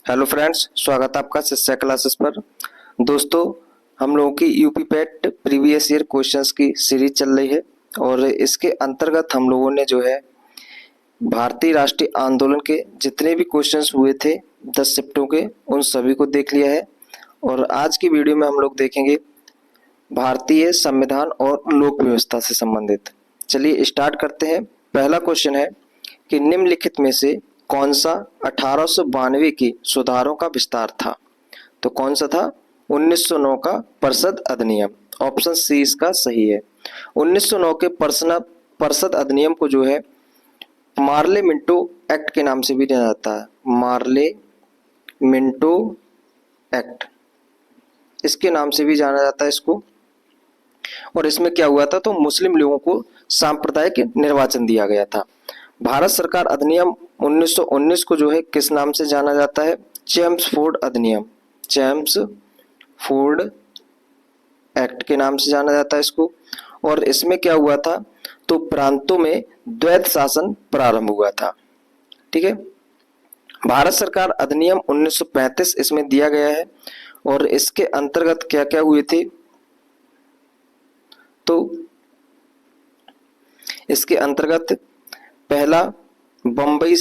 Hello friends, स्वागत है आपका शिक्षा क्लासेस पर। दोस्तों, हम लोगों की यूपी पेट प्रीवियस ईयर क्वेश्चंस की सीरीज चल रही है और इसके अंतर्गत हम लोगों ने जो है भारतीय राष्ट्रीय आंदोलन के जितने भी क्वेश्चंस हुए थे 10 शिफ्टों के, उन सभी को देख लिया है। और आज की वीडियो में हम लोग देखेंगे भारतीय संविधान और लोक व्यवस्था से संबंधित। चलिए स्टार्ट करते हैं। पहला क्वेश्चन है कि निम्नलिखित में से कौन सा 1892 की सुधारों का विस्तार था? तो कौन सा था? 1909 का परिषद अधिनियम। ऑप्शन सी इसका सही है। 1909 के परिषद अधिनियम को जो है मार्ले मिंटो एक्ट के नाम से भी जाना जाता है। मार्ले मिंटो एक्ट, इसके नाम से भी जाना जाता है इसको। और इसमें क्या हुआ था, तो मुस्लिम लोगों को सांप्रदायिक निर्वाचन दिया गया था। भारत सरकार अधिनियम 1919 को जो है किस नाम से जाना जाता है? चेम्सफोर्ड अधिनियम, चेम्सफोर्ड एक्ट के नाम से जाना जाता है इसको। और इसमें क्या हुआ था, तो प्रांतों में द्वैध शासन प्रारंभ हुआ था। ठीक है। भारत सरकार अधिनियम 1935 इसमें दिया गया है और इसके अंतर्गत क्या क्या हुए थे, तो इसके अंतर्गत पहला बंबई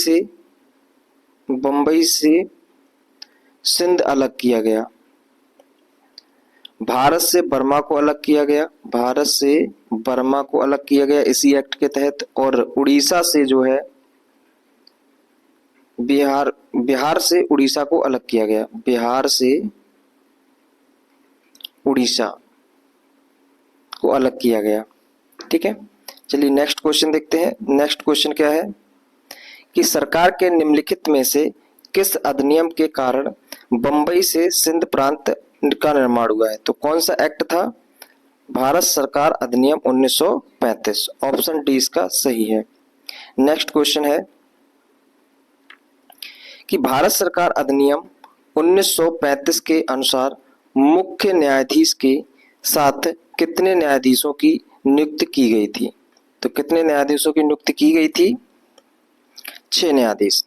से सिंध अलग किया गया, भारत से बर्मा को अलग किया गया, भारत से बर्मा को अलग किया गया इसी एक्ट के तहत। और उड़ीसा से जो है बिहार से उड़ीसा को अलग किया गया, बिहार से उड़ीसा को अलग किया गया। ठीक है। चलिए नेक्स्ट क्वेश्चन देखते हैं। नेक्स्ट क्वेश्चन क्या है कि सरकार के निम्नलिखित में से किस अधिनियम के कारण बंबई से सिंध प्रांत का निर्माण हुआ है? तो कौन सा एक्ट था? भारत सरकार अधिनियम 1935। ऑप्शन डी इसका सही है। नेक्स्ट क्वेश्चन है कि भारत सरकार अधिनियम 1935 के अनुसार मुख्य न्यायाधीश के साथ कितने न्यायाधीशों की नियुक्ति की गई थी? तो कितने न्यायाधीशों की नियुक्ति की गई थी? 6 न्यायाधीश।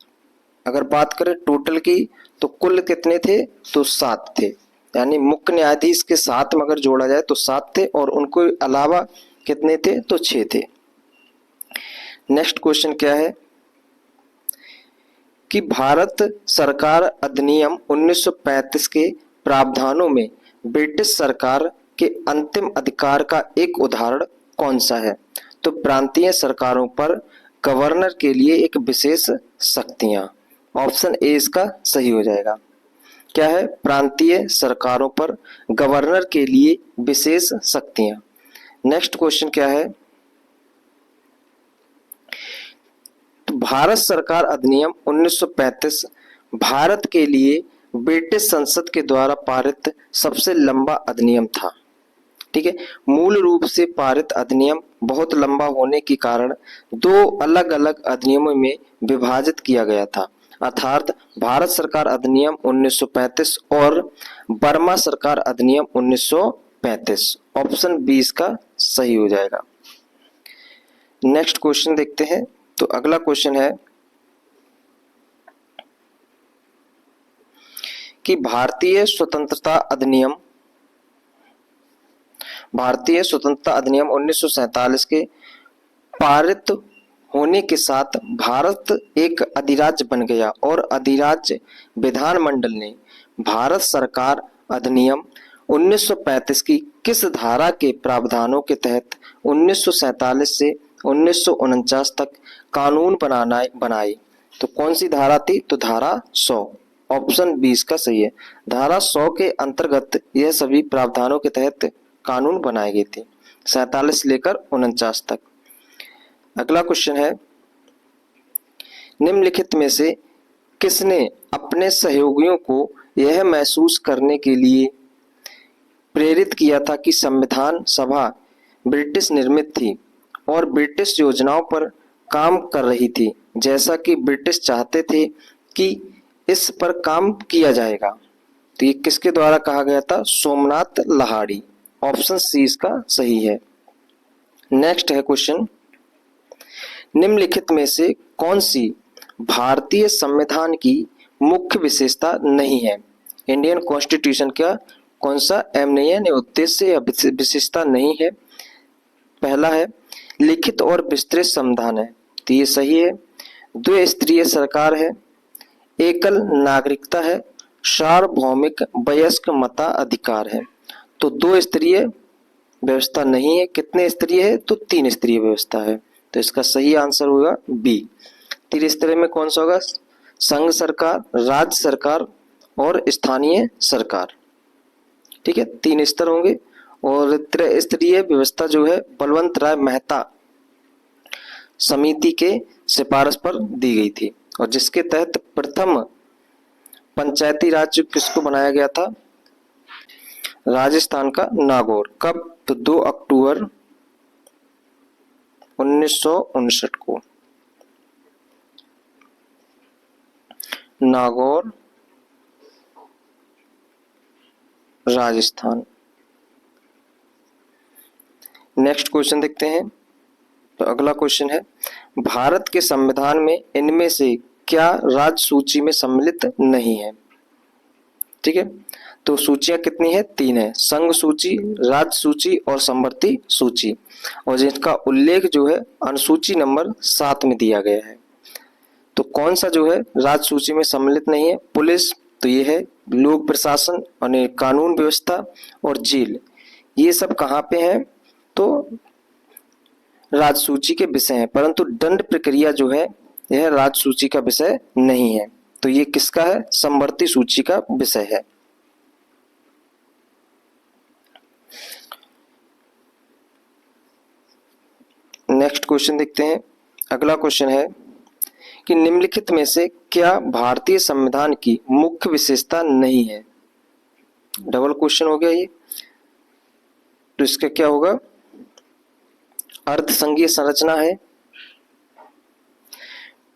अगर बात करें टोटल की तो कुल कितने थे? तो 7 थे। यानी मुख्य न्यायाधीश के साथ में अगर जोड़ा जाए तो 7 थे और उनको अलावा कितने थे? तो 6 थे। नेक्स्ट क्वेश्चन क्या है कि भारत सरकार अधिनियम 1935 के प्रावधानों में ब्रिटिश सरकार के अंतिम अधिकार का एक उदाहरण कौन सा है? तो प्रांतीय सरकारों पर गवर्नर के लिए एक विशेष शक्तियां। ऑप्शन ए इसका सही हो जाएगा। क्या है? प्रांतीय सरकारों पर गवर्नर के लिए विशेष शक्तियां। नेक्स्ट क्वेश्चन क्या है, तो भारत सरकार अधिनियम 1935 भारत के लिए ब्रिटिश संसद के द्वारा पारित सबसे लंबा अधिनियम था। ठीक है। मूल रूप से पारित अधिनियम बहुत लंबा होने के कारण 2 अलग अलग अधिनियमों में विभाजित किया गया था, अर्थात भारत सरकार अधिनियम 1935 और बर्मा सरकार अधिनियम 1935। ऑप्शन बी इसका सही हो जाएगा। नेक्स्ट क्वेश्चन देखते हैं। तो अगला क्वेश्चन है कि भारतीय स्वतंत्रता अधिनियम 1947 के पारित होने के साथ भारत एक अधिराज्य बन गया और अधिराज्य विधानमंडल ने भारत सरकार अधिनियम 1935 की किस धारा के प्रावधानों के तहत 1947 से 1949 तक कानून बनाए? तो कौन सी धारा थी? तो धारा 100। ऑप्शन 20 का सही है। धारा 100 के अंतर्गत यह सभी प्रावधानों के तहत कानून बनाए गए थे, 47 लेकर 49 तक। अगला क्वेश्चन है, निम्नलिखित में से किसने अपने सहयोगियों को यह महसूस करने के लिए प्रेरित किया था कि संविधान सभा ब्रिटिश निर्मित थी और ब्रिटिश योजनाओं पर काम कर रही थी, जैसा कि ब्रिटिश चाहते थे कि इस पर काम किया जाएगा? तो ये किसके द्वारा कहा गया था? सोमनाथ लाहिड़ी। ऑप्शन सी इसका सही है। नेक्स्ट है क्वेश्चन, निम्नलिखित में से कौन सी भारतीय संविधान की मुख्य विशेषता नहीं है। इंडियन कॉन्स्टिट्यूशन का कौन सा एम नहीं है, यानी उद्देश्य या विशेषता नहीं है। पहला है लिखित और विस्तृत संविधान है, तो ये सही है। द्विस्तरीय सरकार है, एकल नागरिकता है, सार्वभौमिक वयस्क मताधिकार है। तो दो स्तरीय व्यवस्था नहीं है। कितने स्तरीय है, तो 3 स्तरीय व्यवस्था है। तो इसका सही आंसर होगा बी। 3 स्तरीय में कौन सा होगा, संघ सरकार, राज्य सरकार और स्थानीय सरकार। ठीक है, 3 स्तर होंगे। और त्रिस्तरीय व्यवस्था जो है बलवंत राय मेहता समिति के सिफारिश पर दी गई थी, और जिसके तहत प्रथम पंचायती राज किसको बनाया गया था, राजस्थान का नागौर। कब, तो 2 अक्टूबर 1959 को। नागौर, राजस्थान। नेक्स्ट क्वेश्चन देखते हैं। तो अगला क्वेश्चन है, भारत के संविधान में इनमें से क्या राज्य सूची में सम्मिलित नहीं है। ठीक है, तो सूचियां कितनी है, 3 है, संघ सूची, राज्य सूची और समवर्ती सूची, और जिसका उल्लेख जो है अनुसूची नंबर 7 में दिया गया है। तो कौन सा जो है राज्य सूची में सम्मिलित नहीं है, पुलिस, तो ये है, लोक प्रशासन और कानून व्यवस्था और जेल, ये सब कहाँ पे हैं, तो राज्य सूची के विषय है, परंतु दंड प्रक्रिया जो है यह राज्य सूची का विषय नहीं है। तो ये किसका है, समवर्ती सूची का विषय है। नेक्स्ट क्वेश्चन देखते हैं। अगला क्वेश्चन है कि निम्नलिखित में से क्या भारतीय संविधान की मुख्य विशेषता नहीं है। डबल क्वेश्चन हो गया ये, तो इसका क्या होगा, अर्धसंघीय संरचना है,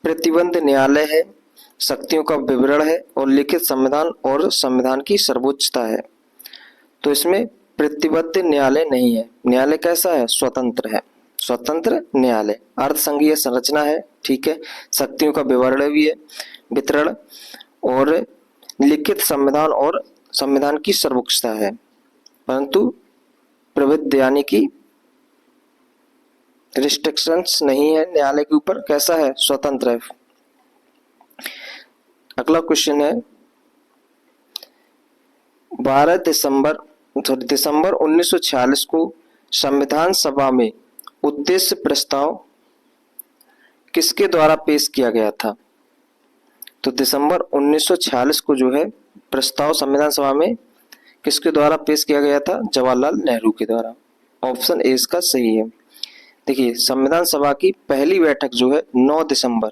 प्रतिबंध न्यायालय है, शक्तियों का विवरण है, और लिखित संविधान और संविधान की सर्वोच्चता है। तो इसमें प्रतिबद्ध न्यायालय नहीं है। न्यायालय कैसा है, स्वतंत्र है, स्वतंत्र न्यायालय। अर्धसंघीय संरचना है, ठीक है, शक्तियों का विवरण भी है, वितरण, और लिखित संविधान और संविधान की सर्वोच्चता है, परंतु प्रबुद्ध यानी कि रिस्ट्रिक्शंस नहीं है न्यायालय के ऊपर। कैसा है, स्वतंत्र है। अगला क्वेश्चन है, 12 दिसंबर 1946 को संविधान सभा में उद्देश्य प्रस्ताव किसके द्वारा पेश किया गया था। तो दिसंबर 1946 को जो है प्रस्ताव संविधान सभा में किसके द्वारा पेश किया गया था, जवाहरलाल नेहरू के द्वारा। ऑप्शन ए इसका सही है। देखिए, संविधान सभा की पहली बैठक जो है 9 दिसंबर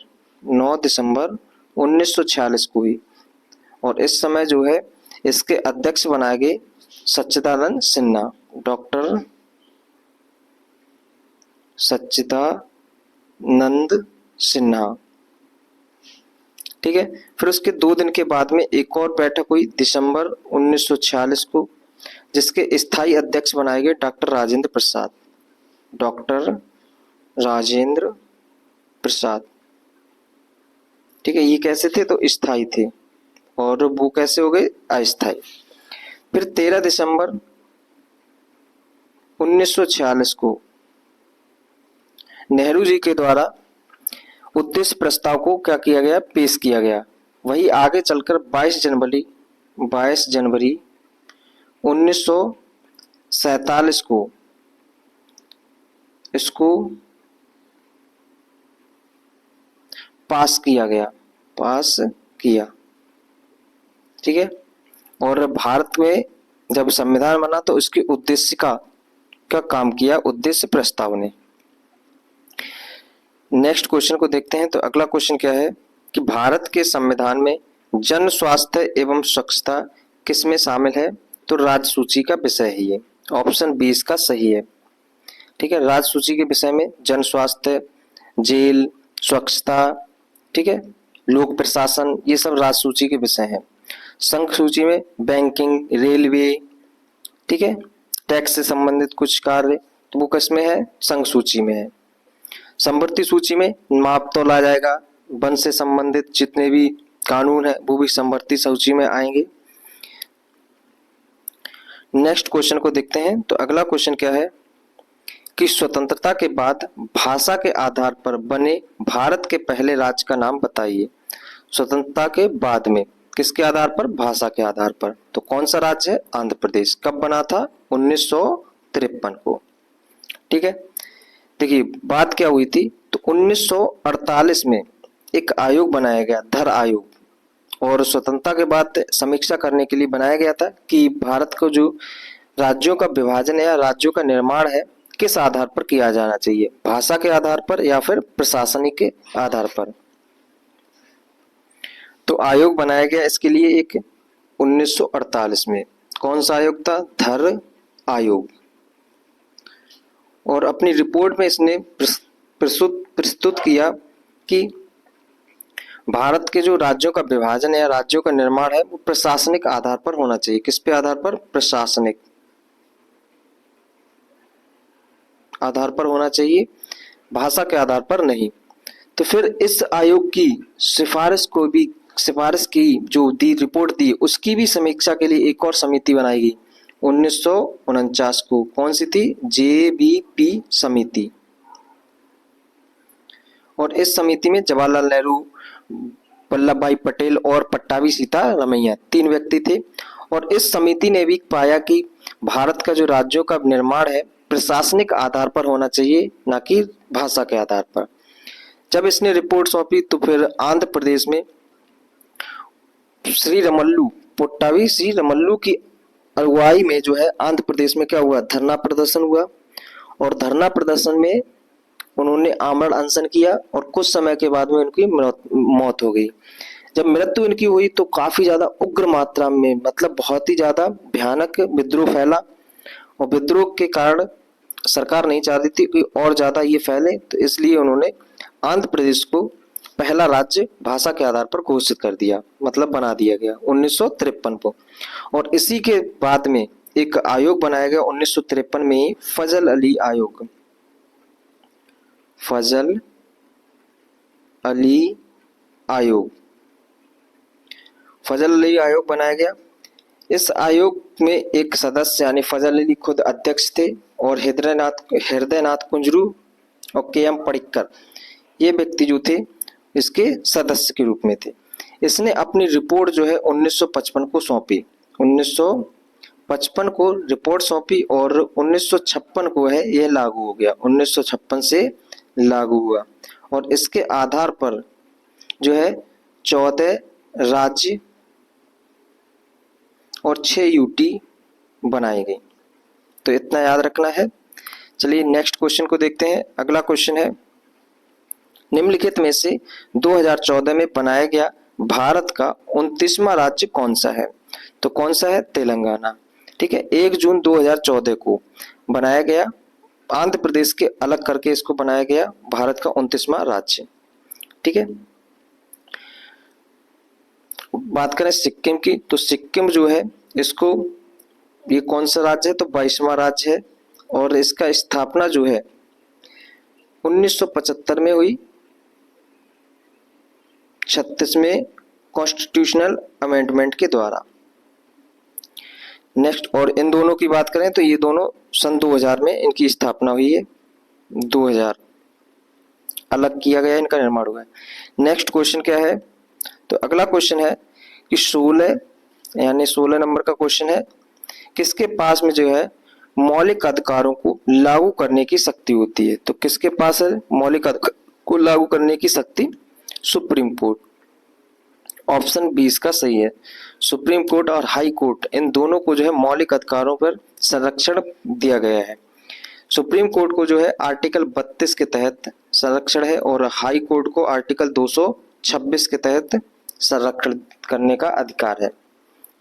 1946 को हुई, और इस समय जो है इसके अध्यक्ष बनाए गए सच्चिदानंद सिन्हा, डॉक्टर सच्चिदानंद सिन्हा। ठीक है, फिर उसके 2 दिन के बाद में एक और बैठक हुई दिसंबर 1946 को, जिसके स्थायी अध्यक्ष बनाए गए डॉक्टर राजेंद्र प्रसाद, डॉक्टर राजेंद्र प्रसाद। ठीक है, ये कैसे थे, तो स्थायी थे, और वो कैसे हो गए, अस्थायी। फिर 13 दिसंबर 1946 को नेहरू जी के द्वारा उद्देश्य प्रस्ताव को क्या किया गया, पेश किया गया। वही आगे चलकर 22 जनवरी 1947 को इसको पास किया। ठीक है, और भारत में जब संविधान बना तो उसके उद्देश्य का काम किया उद्देश्य प्रस्ताव ने। नेक्स्ट क्वेश्चन को देखते हैं। तो अगला क्वेश्चन क्या है कि भारत के संविधान में जन स्वास्थ्य एवं स्वच्छता किसमें शामिल है, तो राज्य सूची का विषय है ये। ऑप्शन बी इसका सही है। ठीक है, राज्य सूची के विषय में जन स्वास्थ्य, जेल, स्वच्छता, ठीक है, लोक प्रशासन, ये सब राज्य सूची के विषय हैं। संघ सूची में बैंकिंग, रेलवे, ठीक है, टैक्स से संबंधित कुछ कार्य, तो वो किसमें है, संघ सूची में है। समवर्ती सूची में माप तोला जाएगा, वन से संबंधित जितने भी कानून है वो भी समवर्ती सूची में आएंगे। नेक्स्ट क्वेश्चन को देखते हैं। तो अगला क्वेश्चन क्या है कि स्वतंत्रता के बाद भाषा के आधार पर बने भारत के पहले राज्य का नाम बताइए। स्वतंत्रता के बाद में किसके आधार पर? भाषा के आधार पर। तो कौन सा राज्य है? आंध्र प्रदेश। कब बना था? 1953 को। ठीक है, देखिए बात क्या हुई थी। तो 1948 में एक आयोग बनाया गया, धर आयोग, और स्वतंत्रता के बाद समीक्षा करने के लिए बनाया गया था कि भारत को जो राज्यों का विभाजन या राज्यों का निर्माण है किस आधार पर किया जाना चाहिए, भाषा के आधार पर या फिर प्रशासनिक के आधार पर। तो आयोग बनाया गया इसके लिए एक 1948 में। कौन सा आयोग था? धर आयोग। और अपनी रिपोर्ट में इसने प्रस्तुत किया कि भारत के जो राज्यों का विभाजन या राज्यों का निर्माण है वो प्रशासनिक आधार पर होना चाहिए। किस पे आधार पर? प्रशासनिक आधार पर होना चाहिए, भाषा के आधार पर नहीं। तो फिर इस आयोग की सिफारिश की जो दी रिपोर्ट दी उसकी भी समीक्षा के लिए एक और समिति बनाई गई 1949 को। कौन सी थी? JBP समिति। और इस समिति में जवाहरलाल नेहरू, वल्लभ भाई पटेल और पट्टाभी सीतारमैया 3 व्यक्ति थे। और इस समिति ने भी पाया कि भारत का जो राज्यों का निर्माण है प्रशासनिक आधार पर होना चाहिए, ना कि भाषा के आधार पर। जब इसने रिपोर्ट सौंपी तो फिर आंध्र प्रदेश में पट्टाभी श्री रमल्लू की अगुवाई में जो है आंध्र प्रदेश में क्या हुआ? धरना प्रदर्शन हुआ। और धरना प्रदर्शन में उन्होंने आमरण अनशन किया और कुछ समय के बाद में उनकी मौत हो गई। जब मृत्यु इनकी हुई तो काफी ज्यादा उग्र मात्रा में, मतलब बहुत ही ज्यादा भयानक विद्रोह फैला। और विद्रोह के कारण सरकार नहीं चाहती थी कि और ज्यादा ये फैले, तो इसलिए उन्होंने आंध्र प्रदेश को पहला राज्य भाषा के आधार पर घोषित कर दिया, मतलब बना दिया गया 1953 को। और इसी के बाद में एक आयोग बनाया गया 1953 में ही, फजल अली आयोग। फजल अली आयोग बनाया गया। इस आयोग में एक सदस्य यानी फजल अली खुद अध्यक्ष थे और हृदयनाथ कुंजरू और KM पडिक्कर ये व्यक्ति जो थे इसके सदस्य के रूप में थे। इसने अपनी रिपोर्ट जो है 1955 को सौंपी। 1955 को रिपोर्ट सौंपी और 1956 को है यह लागू हो गया। 1956 से लागू हुआ और इसके आधार पर जो है 14 राज्य और 6 UT बनाई गई। तो इतना याद रखना है। चलिए नेक्स्ट क्वेश्चन को देखते हैं। अगला क्वेश्चन है, निम्नलिखित में से 2014 में बनाया गया भारत का 29वां राज्य कौन सा है? तो कौन सा है? तेलंगाना। ठीक है, 1 जून 2014 को बनाया गया, आंध्र प्रदेश के अलग करके इसको बनाया गया भारत का 29वां राज्य। ठीक है, बात करें सिक्किम की, तो सिक्किम जो है इसको, ये कौन सा राज्य है? तो 22वां राज्य है। और इसका स्थापना जो है 1975 में हुई, 36वें कॉन्स्टिट्यूशनल अमेंडमेंट के द्वारा। नेक्स्ट, और इन दोनों की बात करें तो ये दोनों सन 2000 में इनकी स्थापना हुई है। 2000 अलग किया गया, इनका निर्माण हुआ है। नेक्स्ट क्वेश्चन क्या है? तो अगला क्वेश्चन है कि 16 नंबर का क्वेश्चन है, किसके पास में जो है मौलिक अधिकारों को लागू करने की शक्ति होती है? तो किसके पास है मौलिक अधिकार को लागू करने की शक्ति? Supreme court. ऑप्शन 20 का सही है। सुप्रीम कोर्ट और हाई कोर्ट इन दोनों को जो है मौलिक अधिकारों पर संरक्षण दिया गया है। सुप्रीम कोर्ट को जो है आर्टिकल 32 के तहत संरक्षण है और हाई कोर्ट को आर्टिकल 226 के तहत संरक्षण करने का अधिकार है।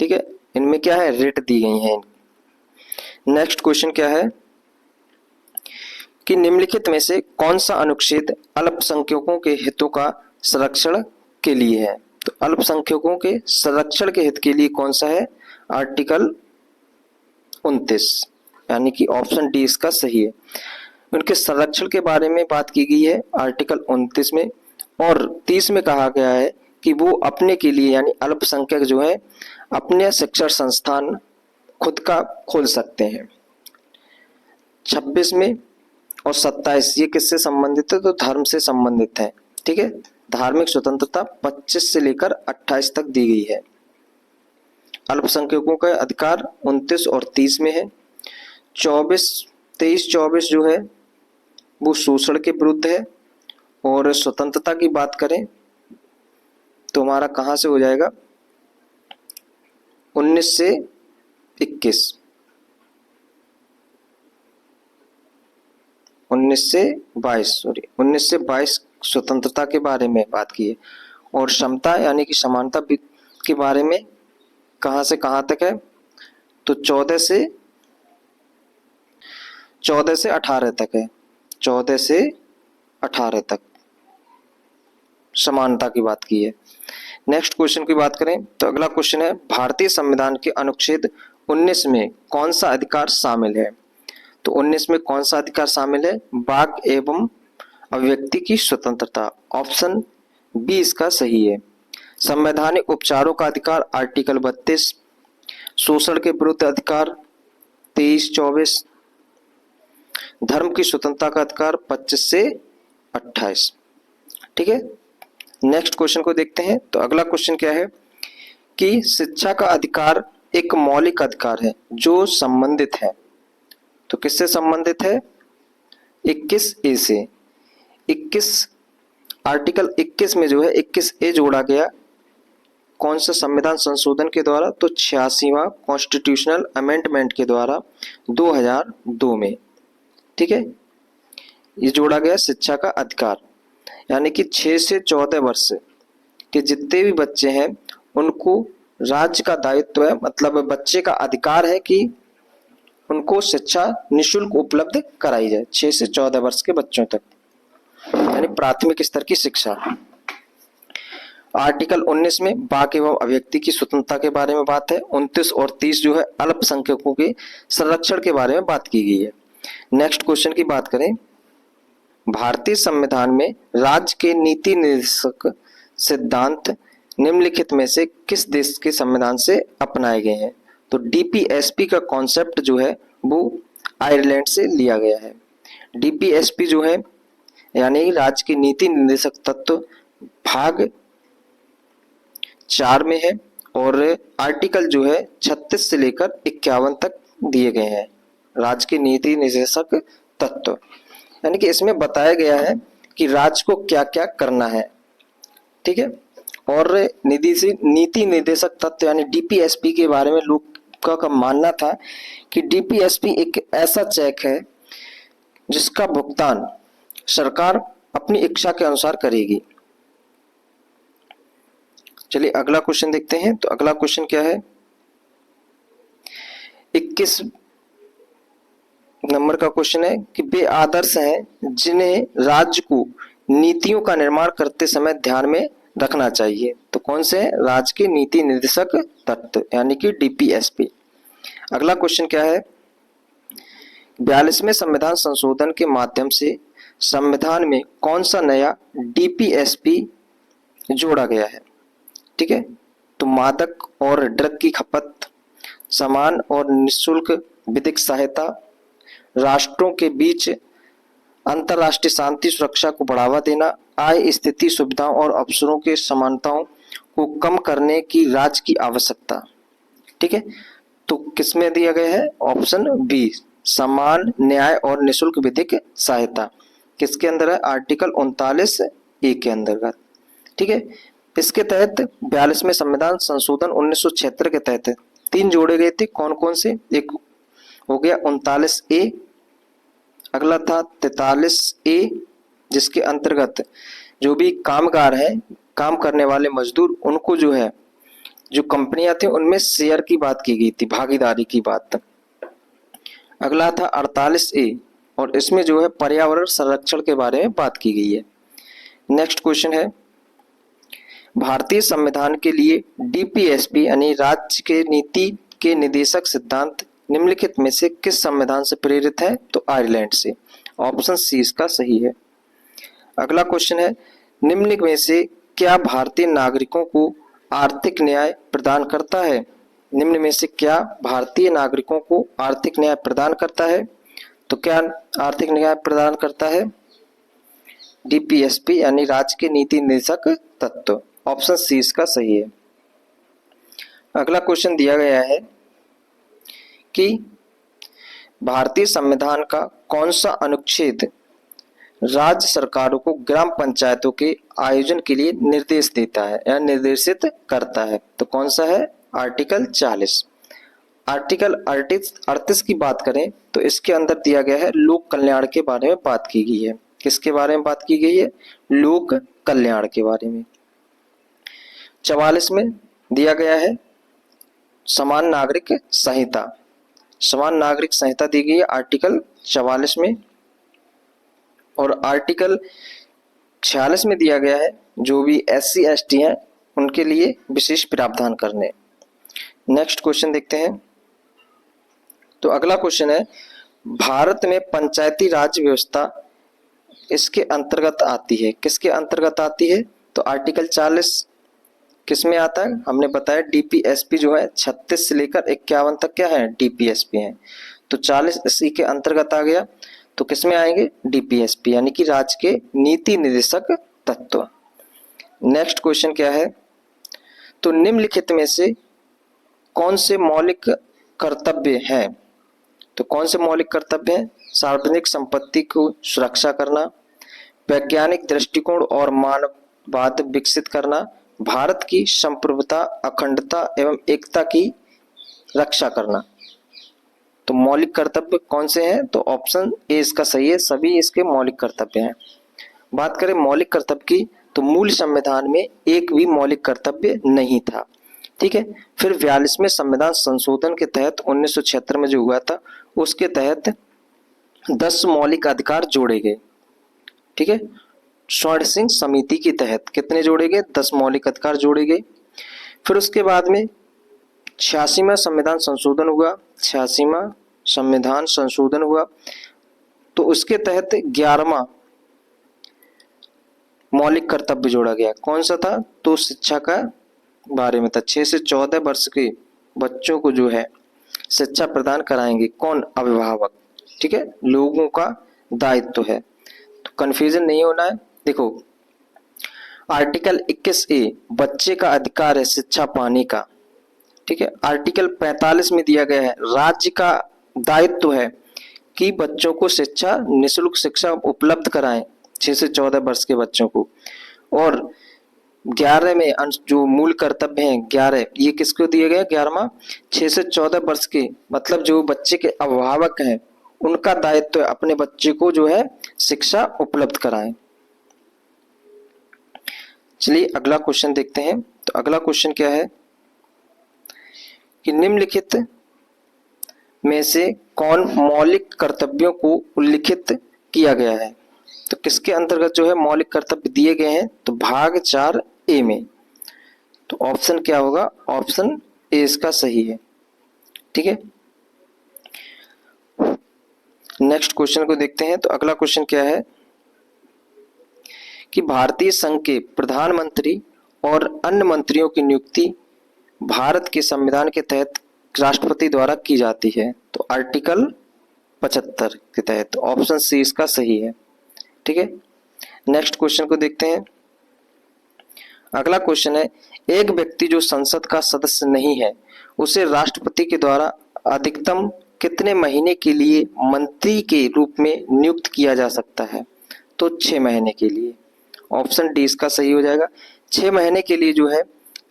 ठीक है, इनमें क्या है? रिट दी गई है। नेक्स्ट क्वेश्चन क्या है कि निम्नलिखित में से कौन सा अनुच्छेद अल्पसंख्यकों के हितों का संरक्षण के लिए है? तो अल्पसंख्यकों के संरक्षण के हित के लिए कौन सा है? आर्टिकल 29, यानी कि ऑप्शन डी इसका सही है। उनके संरक्षण के बारे में बात की गई है आर्टिकल 29 में। और 30 में कहा गया है कि वो अपने के लिए यानी अल्पसंख्यक जो है अपने शिक्षण संस्थान खुद का खोल सकते हैं। 26 में और 27 ये किससे संबंधित है? तो धर्म से संबंधित है। ठीक है, धार्मिक स्वतंत्रता 25 से लेकर 28 तक दी गई है। अल्पसंख्यकों का अधिकार 29 और 30 में है। 23-24 जो है वो शोषण के विरुद्ध है। और स्वतंत्रता की बात करें तो हमारा कहां से हो जाएगा? 19 से 21, 19 से 22 स्वतंत्रता के बारे में बात की है। और समता यानी कि समानता के बारे में कहां से कहां तक है? तो 14 से 18 तक है। 14 से 18 तक समानता की बात की है। नेक्स्ट क्वेश्चन की बात करें तो अगला क्वेश्चन है, भारतीय संविधान के अनुच्छेद 19 में कौन सा अधिकार शामिल है? तो 19 में कौन सा अधिकार शामिल है? वाक एवं अभिव्यक्ति की स्वतंत्रता। ऑप्शन बी इसका सही है। संवैधानिक उपचारों का अधिकार आर्टिकल 32, शोषण के विरुद्ध अधिकार 23-24, धर्म की स्वतंत्रता का अधिकार 25 से 28। ठीक है, नेक्स्ट क्वेश्चन को देखते हैं। तो अगला क्वेश्चन क्या है कि शिक्षा का अधिकार एक मौलिक अधिकार है जो संबंधित है। तो किससे संबंधित है? 21A से। 21 आर्टिकल 21 में जो है 21A जोड़ा गया कौन सा संविधान संशोधन के द्वारा? तो 86वां कॉन्स्टिट्यूशनल अमेंडमेंट के द्वारा 2002 में। ठीक है, ये जोड़ा गया शिक्षा का अधिकार, यानी कि 6 से 14 वर्ष के जितने भी बच्चे हैं उनको राज्य का दायित्व है, मतलब बच्चे का अधिकार है कि उनको शिक्षा निःशुल्क उपलब्ध कराई जाए 6 से 14 वर्ष के बच्चों तक, यानी प्राथमिक स्तर की शिक्षा। आर्टिकल 19 में वाक एवं अभिव्यक्ति की स्वतंत्रता के बारे में बात है। 29 और 30 जो है अल्पसंख्यकों के संरक्षण के बारे में बात की गई है। नेक्स्ट क्वेश्चन की बात करें, भारतीय संविधान में राज्य के नीति निर्देशक सिद्धांत निम्नलिखित में से किस देश के संविधान से अपनाए गए हैं? तो डीपीएसपी का कॉन्सेप्ट जो है वो आयरलैंड से लिया गया है। डीपीएसपी जो है यानी राज्य के नीति निर्देशक तत्व भाग 4 में है और आर्टिकल जो है 36 से लेकर 51 तक दिए गए हैं। राज्य के नीति निर्देशक तत्व यानी कि इसमें बताया गया है कि राज्य को क्या क्या करना है। ठीक है, और नीति निर्देशक तत्व यानी डीपीएसपी के बारे में लोगों का मानना था कि डीपीएसपी एक ऐसा चेक है जिसका भुगतान सरकार अपनी इच्छा के अनुसार करेगी। चलिए अगला क्वेश्चन देखते हैं। तो अगला क्वेश्चन क्या है? 21 नंबर का क्वेश्चन है कि वे आदर्श हैं जिन्हें राज्य को नीतियों का निर्माण करते समय ध्यान में रखना चाहिए। तो कौन से हैं? राज्य के नीति निर्देशक तत्व यानी कि डीपीएसपी। अगला क्वेश्चन क्या है? 42वें संविधान संशोधन के माध्यम से संविधान में कौन सा नया डीपीएसपी जोड़ा गया है? ठीक है, तो मादक और ड्रग की खपत, समान और निःशुल्क विधिक सहायता, राष्ट्रों के बीच अंतर्राष्ट्रीय शांति सुरक्षा को बढ़ावा देना, आय स्थिति सुविधाओं और अवसरों के समानताओं को कम करने की राज्य की आवश्यकता। ठीक है, तो किसमें दिया गया है? ऑप्शन बी, समान, न्याय और निःशुल्क विधिक सहायता। किसके अंदर है? आर्टिकल 39A के अंतर्गत। ठीक है, इसके तहत 42वें संविधान संशोधन 1976 के तहत 3 जोड़े गए थे। कौन कौन से? एक हो गया 39A, अगला था 43A जिसके अंतर्गत जो भी कामगार हैं, काम करने वाले मजदूर, उनको जो है जो कंपनियां थी उनमें शेयर की बात की गई थी, भागीदारी की बात। अगला था 48A और इसमें जो है पर्यावरण संरक्षण के बारे में बात की गई है। नेक्स्ट क्वेश्चन है, भारतीय संविधान के लिए डीपीएसपी यानी राज्य के नीति के निर्देशक सिद्धांत निम्नलिखित में से किस संविधान से प्रेरित है? तो आयरलैंड से। ऑप्शन सी इसका सही है। अगला क्वेश्चन है, निम्नलिखित में से क्या भारतीय नागरिकों को आर्थिक न्याय प्रदान करता है? निम्न में से क्या भारतीय नागरिकों को आर्थिक न्याय प्रदान करता है? तो क्या आर्थिक न्याय प्रदान करता है? डीपीएसपी यानी राज्य के नीति निर्देशक तत्व। ऑप्शन सी इसका सही है। अगला क्वेश्चन दिया गया है कि भारतीय संविधान का कौन सा अनुच्छेद राज्य सरकारों को ग्राम पंचायतों के आयोजन के लिए निर्देश देता है या निर्देशित करता है? तो कौन सा है? आर्टिकल 40। आर्टिकल 38 की बात करें तो इसके अंदर दिया गया है लोक कल्याण के बारे में बात की गई है। किसके बारे में बात की गई है? लोक कल्याण के बारे में। 44 में दिया गया है समान नागरिक संहिता। समान नागरिक संहिता दी गई है आर्टिकल 44 में। और आर्टिकल 46 में दिया गया है जो भी SC ST हैं उनके लिए विशेष प्रावधान करने। नेक्स्ट क्वेश्चन देखते हैं। तो अगला क्वेश्चन है भारत में पंचायती राज व्यवस्था इसके अंतर्गत आती है। किसके अंतर्गत आती है? तो आर्टिकल 40 किस में आता है? हमने बताया डीपीएसपी जो है 36 से लेकर 51 तक क्या है? डीपीएसपी है। तो 40 इसी के अंतर्गत आ गया। तो किस में आएंगे? डीपीएसपी यानी कि राज्य के नीति निर्देशक तत्व। नेक्स्ट क्वेश्चन क्या है? तो निम्नलिखित में से कौन से मौलिक कर्तव्य हैं? तो कौन से मौलिक कर्तव्य हैं? सार्वजनिक संपत्ति को सुरक्षा करना, वैज्ञानिक दृष्टिकोण और मानववाद विकसित करना, भारत की संप्रभुता, अखंडता एवं एकता की रक्षा करना। तो मौलिक कर्तव्य कौन से हैं? तो ऑप्शन ए इसका सही है। सभी इसके मौलिक कर्तव्य हैं। बात करें मौलिक कर्तव्य की तो मूल संविधान में एक भी मौलिक कर्तव्य नहीं था। ठीक है। फिर 42वें संविधान संशोधन के तहत 1976 में जो हुआ था उसके तहत 10 मौलिक अधिकार जोड़े गए। ठीक है। स्वर्ण सिंह समिति के तहत कितने जोड़े गए? 10 मौलिक अधिकार जोड़े गए। फिर उसके बाद में 86वां संविधान संशोधन हुआ। 86वां संविधान संशोधन हुआ तो उसके तहत 11वां मौलिक कर्तव्य जोड़ा गया। कौन सा था? तो शिक्षा का बारे में था। 6 से 14 वर्ष के बच्चों को जो है शिक्षा प्रदान कराएंगे कौन? अभिभावक। ठीक है। लोगों का दायित्व है। तो कंफ्यूजन नहीं होना है। देखो आर्टिकल 21A बच्चे का अधिकार है शिक्षा पाने का। ठीक है। आर्टिकल 45 में दिया गया है राज्य का दायित्व है कि बच्चों को शिक्षा, निःशुल्क शिक्षा उपलब्ध कराएं 6 से 14 वर्ष के बच्चों को। और 11 में जो मूल कर्तव्य हैं 11 ये किसको दिए गए? 11वां 6 से 14 वर्ष के मतलब जो बच्चे के अभिभावक हैं उनका दायित्व है अपने बच्चे को जो है शिक्षा उपलब्ध कराएं। चलिए अगला क्वेश्चन देखते हैं। तो अगला क्वेश्चन क्या है कि निम्नलिखित में से कौन मौलिक कर्तव्यों को उल्लिखित किया गया है? तो किसके अंतर्गत जो है मौलिक कर्तव्य दिए गए हैं? तो भाग 4A में। तो ऑप्शन क्या होगा? ऑप्शन ए इसका सही है। ठीक है। नेक्स्ट क्वेश्चन को देखते हैं। तो अगला क्वेश्चन क्या है कि भारतीय संघ के प्रधानमंत्री और अन्य मंत्रियों की नियुक्ति भारत के संविधान के तहत राष्ट्रपति द्वारा की जाती है। तो आर्टिकल 75 के तहत। ऑप्शन सी इसका सही है। ठीक है। नेक्स्ट क्वेश्चन को देखते हैं। अगला क्वेश्चन है एक व्यक्ति जो संसद का सदस्य नहीं है उसे राष्ट्रपति के द्वारा अधिकतम कितने महीने के लिए मंत्री के रूप में नियुक्त किया जा सकता है? तो 6 महीने के लिए। ऑप्शन डी इसका सही हो जाएगा। 6 महीने के लिए जो है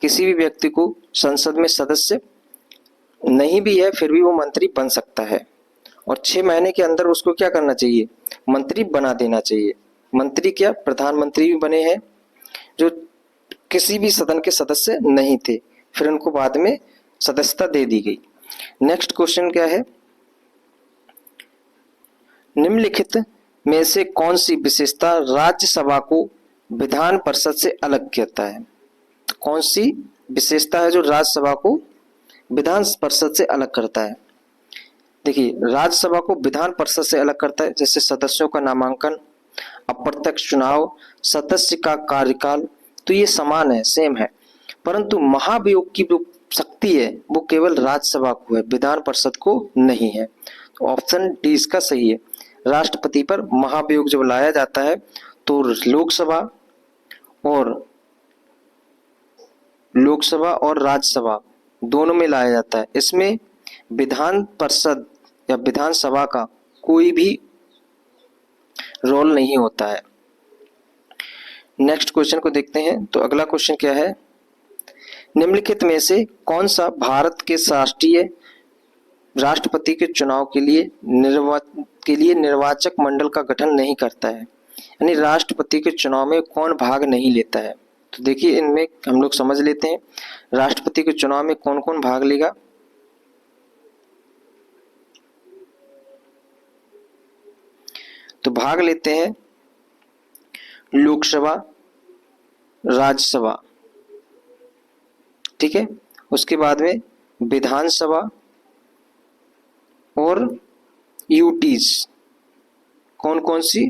किसी भी व्यक्ति को संसद में सदस्य नहीं भी है फिर भी वो मंत्री बन सकता है। और 6 महीने के अंदर उसको क्या करना चाहिए? मंत्री बना देना चाहिए। मंत्री क्या? प्रधानमंत्री भी बने हैं जो किसी भी सदन के सदस्य नहीं थे, फिर उनको बाद में सदस्यता दे दी गई। नेक्स्ट क्वेश्चन क्या है? निम्नलिखित में से कौन सी विशेषता राज्यसभा को विधान परिषद से अलग करता है? तो कौन सी विशेषता है जो राज्यसभा को विधान परिषद से अलग करता है? देखिए राज्यसभा को विधान परिषद से अलग करता है जैसे सदस्यों का नामांकन, अप्रत्यक्ष चुनाव, सदस्य का कार्यकाल, तो ये समान है, सेम है। परंतु महाभियोग की जो शक्ति है वो केवल राज्यसभा को है, विधान परिषद को नहीं है। तो ऑप्शन डी इसका सही है। राष्ट्रपति पर महाभियोग जब लाया जाता है तो लोकसभा और राज्यसभा दोनों में लाया जाता है। इसमें विधान परिषद या विधानसभा का कोई भी रोल नहीं होता है। नेक्स्ट क्वेश्चन को देखते हैं। तो अगला क्वेश्चन क्या है, निम्नलिखित में से कौन सा भारत के राष्ट्रपति के चुनाव के लिए निर्वाचक मंडल का गठन नहीं करता है, यानी राष्ट्रपति के चुनाव में कौन भाग नहीं लेता है। तो देखिए इनमें हम लोग समझ लेते हैं राष्ट्रपति के चुनाव में कौन कौन भाग लेगा। तो भाग लेते हैं लोकसभा, राज्यसभा, ठीक है, उसके बाद में विधानसभा और यूटीज। कौन कौन सी,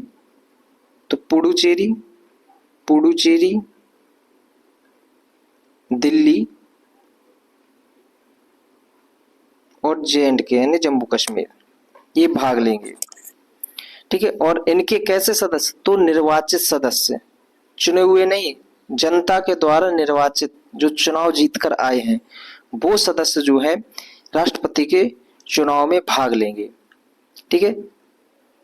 तो पुडुचेरी, दिल्ली और जे&के यानी जम्मू कश्मीर, ये भाग लेंगे, ठीक है। और इनके कैसे सदस्य, तो निर्वाचित सदस्य, चुने हुए नहीं, जनता के द्वारा निर्वाचित जो चुनाव जीतकर आए हैं वो सदस्य जो है राष्ट्रपति के चुनाव में भाग लेंगे, ठीक है।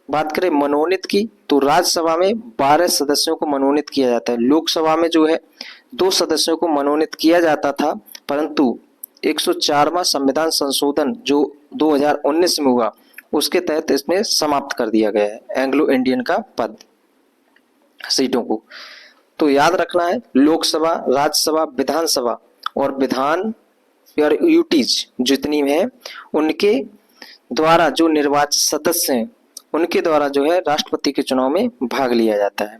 बात करें मनोनीत की, तो राज्यसभा में 12 सदस्यों को मनोनीत किया जाता है। लोकसभा में जो है 2 सदस्यों को मनोनीत किया जाता था, परंतु 104वां संविधान संशोधन जो 2019 में हुआ उसके तहत इसमें समाप्त कर दिया गया है एंग्लो इंडियन का पद सीटों को। तो याद रखना है लोकसभा, राज्यसभा, विधानसभा और यूटीज जितनी है उनके द्वारा जो निर्वाचित सदस्य हैं उनके द्वारा जो है राष्ट्रपति के चुनाव में भाग लिया जाता है।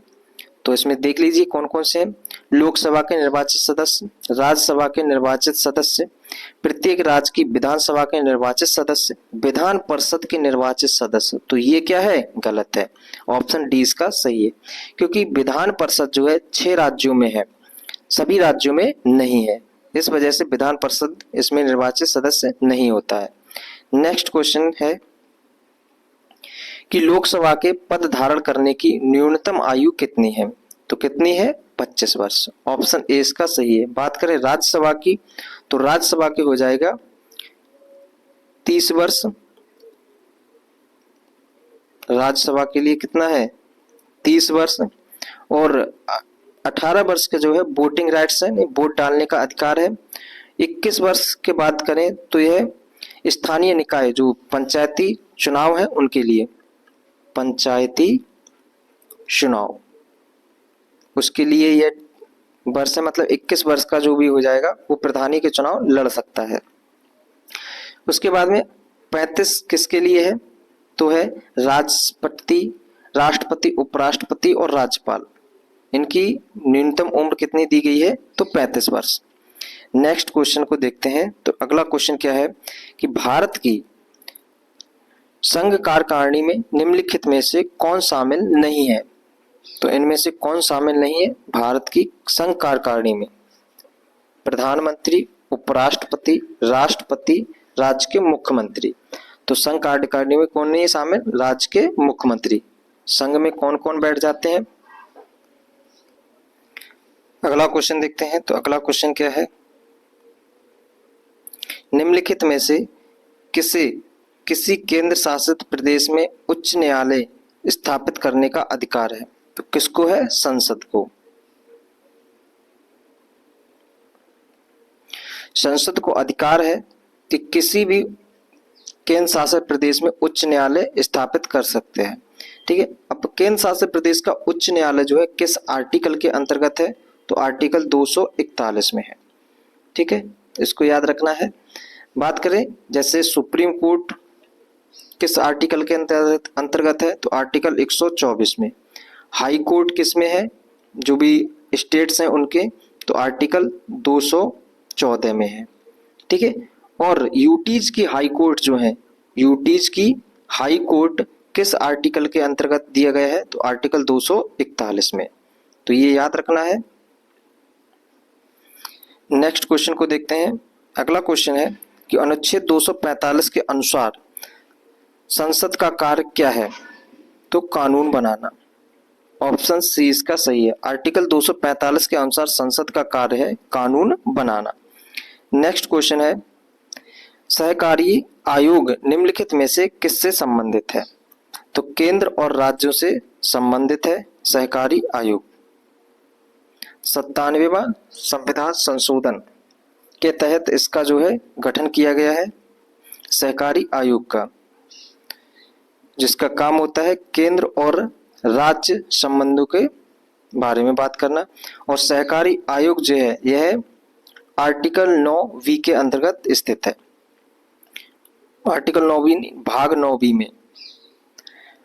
तो इसमें देख लीजिए कौन कौन से हैं, लोकसभा के निर्वाचित सदस्य, राज्यसभा के निर्वाचित सदस्य, प्रत्येक राज्य की विधानसभा के निर्वाचित सदस्य, विधान परिषद के निर्वाचित सदस्य। तो ये क्या है, गलत है, ऑप्शन डी इसका सही है, क्योंकि विधान परिषद जो है 6 राज्यों में है, सभी राज्यों में नहीं है, इस वजह से विधान परिषद इसमें निर्वाचित सदस्य नहीं होता है। नेक्स्ट क्वेश्चन है कि लोकसभा के पद धारण करने की न्यूनतम आयु कितनी है, तो कितनी है, 25 वर्ष, ऑप्शन ए इसका सही है। बात करें राज्यसभा की, तो राज्यसभा के हो जाएगा 30 वर्ष, राज्यसभा के लिए कितना है 30 वर्ष, और 18 वर्ष के जो है वोटिंग राइट्स है, वोट डालने का अधिकार है। 21 वर्ष के बात करें तो यह स्थानीय निकाय जो पंचायती चुनाव है उनके लिए, पंचायती चुनाव उसके लिए यह वर्ष है, मतलब 21 वर्ष का जो भी हो जाएगा वो प्रधानी के चुनाव लड़ सकता है। उसके बाद में 35 किसके लिए है, तो है राष्ट्रपति, उपराष्ट्रपति और राज्यपाल, इनकी न्यूनतम उम्र कितनी दी गई है, तो 35 वर्ष। नेक्स्ट क्वेश्चन को देखते हैं। तो अगला क्वेश्चन क्या है कि भारत की संघ कार्यकारिणी में निम्नलिखित में से कौन शामिल नहीं है, तो इनमें से कौन शामिल नहीं है भारत की संघ कार्यकारिणी में, प्रधानमंत्री, उपराष्ट्रपति, राष्ट्रपति, राज्य के मुख्यमंत्री। तो संघ कार्यकारिणी में कौन नहीं है शामिल, राज्य के मुख्यमंत्री। संघ में कौन कौन बैठ जाते हैं। अगला क्वेश्चन देखते हैं। तो अगला क्वेश्चन क्या है, निम्नलिखित में से किसी केंद्र शासित प्रदेश में उच्च न्यायालय स्थापित करने का अधिकार है, तो किसको है, संसद को। संसद को अधिकार है कि किसी भी केंद्र शासित प्रदेश में उच्च न्यायालय स्थापित कर सकते हैं, ठीक है। अब केंद्र शासित प्रदेश का उच्च न्यायालय जो है किस आर्टिकल के अंतर्गत है, तो आर्टिकल 241 में है, ठीक है, इसको याद रखना है। बात करें जैसे सुप्रीम कोर्ट किस आर्टिकल के अंतर्गत है, तो आर्टिकल 124 में। हाई कोर्ट किस में है, जो भी स्टेट्स हैं उनके, तो आर्टिकल 214 में है, ठीक है। और यूटीज की हाई कोर्ट जो है, यूटीज की हाई कोर्ट किस आर्टिकल के अंतर्गत दिया गया है, तो आर्टिकल 241 में। तो ये याद रखना है। नेक्स्ट क्वेश्चन को देखते हैं। अगला क्वेश्चन है कि अनुच्छेद 245 के अनुसार संसद का कार्य क्या है? तो कानून बनाना। ऑप्शन सी इसका सही है। आर्टिकल 245 के अनुसार संसद का कार्य है कानून बनाना। नेक्स्ट क्वेश्चन है, सहकारी आयोग निम्नलिखित में से किससे संबंधित है? तो केंद्र और राज्यों से संबंधित है सहकारी आयोग। 97वां संविधान संशोधन के तहत इसका जो है गठन किया गया है सहकारी आयोग का, जिसका काम होता है केंद्र और राज्य संबंधों के बारे में बात करना। और सहकारी आयोग जो है यह आर्टिकल 9 के अंतर्गत स्थित है, आर्टिकल 9 भाग 9 में।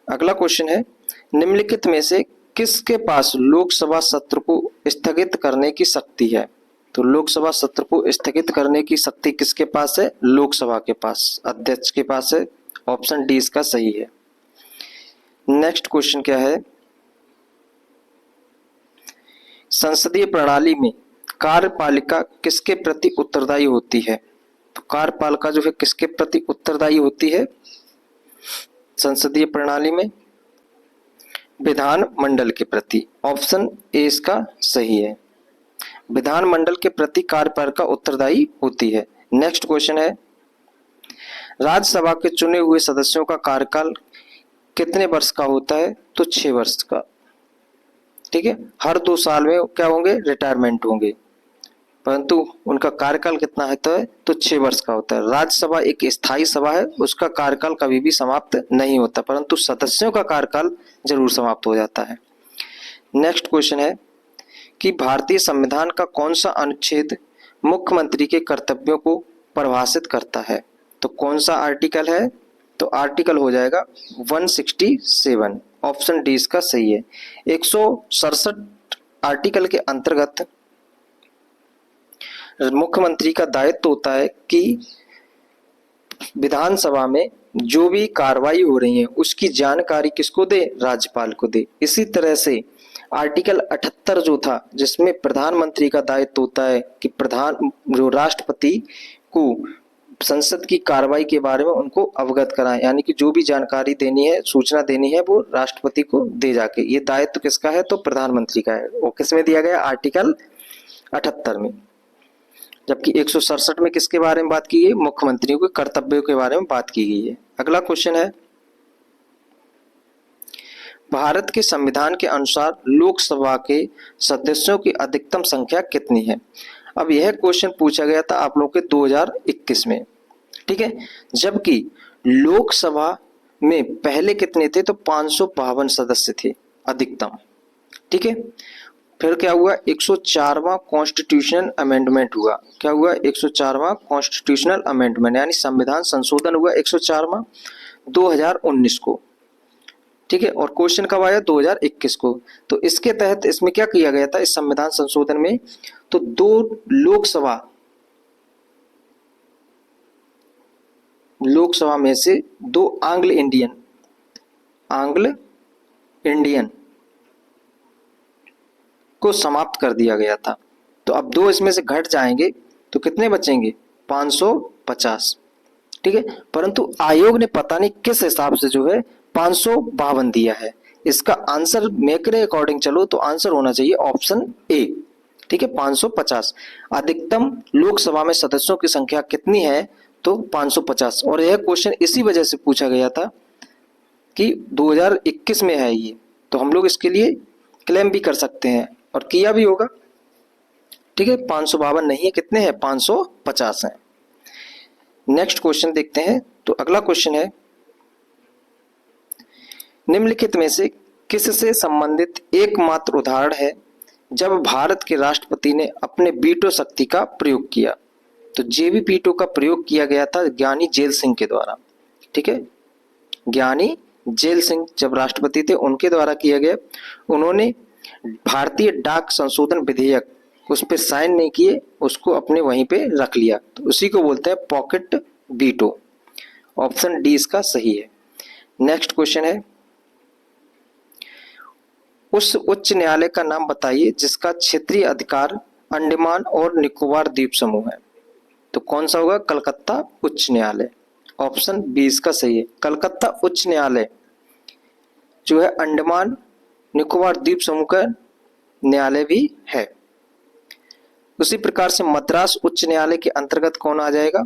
अगला क्वेश्चन है, निम्नलिखित में से किसके पास लोकसभा सत्र को स्थगित करने की शक्ति है? तो लोकसभा सत्र को स्थगित करने की शक्ति किसके पास है? लोकसभा के पास, अध्यक्ष के पास है। ऑप्शन डी इसका सही है। नेक्स्ट क्वेश्चन क्या है, संसदीय प्रणाली में कार्यपालिका किसके प्रति उत्तरदायी होती है? तो कार्यपालिका जो है किसके प्रति उत्तरदायी होती है संसदीय प्रणाली में? विधानमंडल के प्रति। ऑप्शन ए इसका सही है, विधानमंडल के प्रति कार्यपालिका उत्तरदायी होती है। नेक्स्ट क्वेश्चन है, राज्यसभा के चुने हुए सदस्यों का कार्यकाल कितने वर्ष का होता है? तो 6 वर्ष का। ठीक है, हर 2 साल में क्या होंगे? रिटायरमेंट होंगे, परंतु उनका कार्यकाल कितना है? तो 6 वर्ष का होता है। राज्यसभा एक स्थायी सभा है, उसका कार्यकाल कभी भी समाप्त नहीं होता, परंतु सदस्यों का कार्यकाल जरूर समाप्त हो जाता है। नेक्स्ट क्वेश्चन है कि भारतीय संविधान का कौन सा अनुच्छेद मुख्यमंत्री के कर्तव्यों को परिभाषित करता है? तो कौन सा आर्टिकल है? तो आर्टिकल हो जाएगा 167। ऑप्शन डी इसका सही है। 167 आर्टिकल के अंतर्गत मुख्यमंत्री का दायित्व होता है कि विधानसभा में जो भी कार्रवाई हो रही है उसकी जानकारी किसको दे? राज्यपाल को दे। इसी तरह से आर्टिकल 78 जो था, जिसमें प्रधानमंत्री का दायित्व होता है कि जो राष्ट्रपति को संसद की कार्रवाई के बारे में उनको अवगत कराएं, यानी कि जो भी जानकारी देनी है, सूचना देनी है, वो राष्ट्रपति को दे जाके। ये दायित्व किसका है? तो प्रधानमंत्री का है। वो किसमें दिया गया? आर्टिकल 78 में। जबकि 167 में किसके बारे में बात की गई? मुख्यमंत्रियों के कर्तव्यों के बारे में बात की गई है। अगला क्वेश्चन है, भारत के संविधान के अनुसार लोकसभा के सदस्यों की अधिकतम संख्या कितनी है? अब यह क्वेश्चन पूछा गया था आप लोग के 2021 में, ठीक है, जबकि लोकसभा में पहले कितने थे? तो 552 सदस्य थे अधिकतम। ठीक है, फिर क्या हुआ? 104वां कॉन्स्टिट्यूशनल अमेंडमेंट हुआ। क्या हुआ? 104वां कॉन्स्टिट्यूशनल अमेंडमेंट, यानी संविधान संशोधन हुआ 104वां 2019 को। ठीक है, और क्वेश्चन कब आया? 2021 को। तो इसके तहत इसमें क्या किया गया था इस संविधान संशोधन में? तो 2 लोकसभा में से 2 आंग्ल इंडियन को समाप्त कर दिया गया था। तो अब 2 इसमें से घट जाएंगे तो कितने बचेंगे? 550। ठीक है, परंतु आयोग ने पता नहीं किस हिसाब से जो है 552 दिया है। इसका आंसर मेरे अकॉर्डिंग चलो तो आंसर होना चाहिए ऑप्शन ए। ठीक है, 550। अधिकतम लोकसभा में सदस्यों की संख्या कितनी है? तो 550। और यह क्वेश्चन इसी वजह से पूछा गया था कि 2021 में है ये, तो हम लोग इसके लिए क्लेम भी कर सकते हैं और किया भी होगा। ठीक है, 552 नहीं है, कितने हैं? 550 हैं। नेक्स्ट क्वेश्चन देखते हैं। तो अगला क्वेश्चन है, निम्नलिखित में से किससे संबंधित एकमात्र उदाहरण है जब भारत के राष्ट्रपति ने अपने वीटो शक्ति का प्रयोग किया? तो जेबी वीटो का प्रयोग किया गया था ज्ञानी जेल सिंह के द्वारा। ठीक है, ज्ञानी जेल सिंह जब राष्ट्रपति थे उनके द्वारा किया गया। उन्होंने भारतीय डाक संशोधन विधेयक उस पर साइन नहीं किए, उसको अपने वहीं पे रख लिया, तो उसी को बोलते हैं पॉकेट वीटो। ऑप्शन डी इसका सही है। नेक्स्ट क्वेश्चन है, उस उच्च न्यायालय का नाम बताइए जिसका क्षेत्रीय अधिकार अंडमान और निकोबार द्वीप समूह है। तो कौन सा होगा? कलकत्ता उच्च न्यायालय। ऑप्शन बी इसका सही है। कलकत्ता उच्च न्यायालय जो है अंडमान निकोबार द्वीप समूह का न्यायालय भी है। उसी प्रकार से मद्रास उच्च न्यायालय के अंतर्गत कौन आ जाएगा?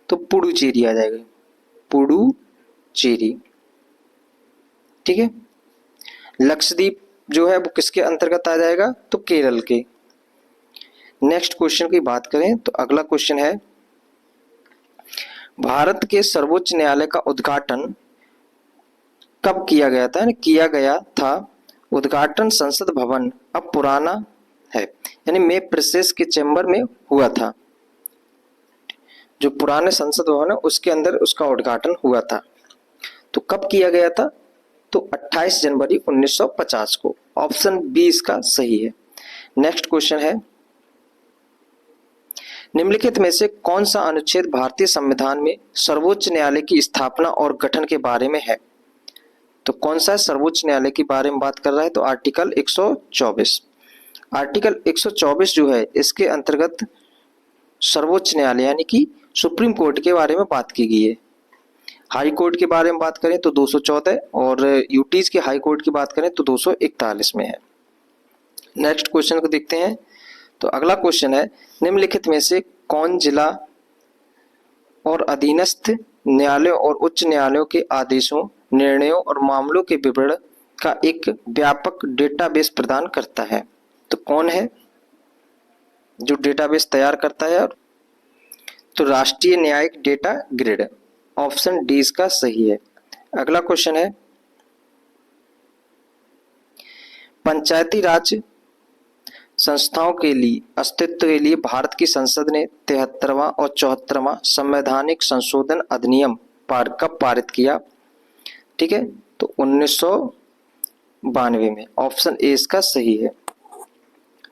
तो पुडुचेरी आ जाएगा, पुडुचेरी। ठीक है। लक्षद्वीप जो है वो किसके अंतर्गत आ जाएगा? तो केरल के। नेक्स्ट क्वेश्चन की बात करें तो अगला क्वेश्चन है, भारत के सर्वोच्च न्यायालय का उद्घाटन कब किया गया था? उद्घाटन संसद भवन अब पुराना है, यानी में प्रेसिडेंस के चैम्बर में हुआ था। जो पुराने संसद भवन है उसके अंदर उसका उद्घाटन हुआ था। तो कब किया गया था? तो 28 जनवरी 1950 को। ऑप्शन बी इसका सही है। नेक्स्ट क्वेश्चन है, निम्नलिखित में से कौन सा अनुच्छेद भारतीय संविधान में सर्वोच्च न्यायालय की स्थापना और गठन के बारे में है? तो कौन सा सर्वोच्च न्यायालय के बारे में बात कर रहा है? तो आर्टिकल 124। आर्टिकल 124 जो है इसके अंतर्गत सर्वोच्च न्यायालय यानी कि सुप्रीम कोर्ट के बारे में बात की गई है। हाई कोर्ट के बारे में बात करें तो 214 और यूटीज के हाई कोर्ट की बात करें तो 241 में है। नेक्स्ट क्वेश्चन को देखते हैं। तो अगला क्वेश्चन है, निम्नलिखित में से कौन जिला और अधीनस्थ न्यायालयों और उच्च न्यायालयों के आदेशों, निर्णयों और मामलों के विवरण का एक व्यापक डेटाबेस प्रदान करता है? तो कौन है जो डेटाबेस तैयार करता है? तो राष्ट्रीय न्यायिक डेटा ग्रिड। ऑप्शन डी इसका सही है। अगला क्वेश्चन है, पंचायती राज संस्थाओं के लिए अस्तित्व के लिए भारत की संसद ने 73वां और 74वां संवैधानिक संशोधन अधिनियम कब पारित किया? ठीक है, तो 1992 में। ऑप्शन ए इसका सही है।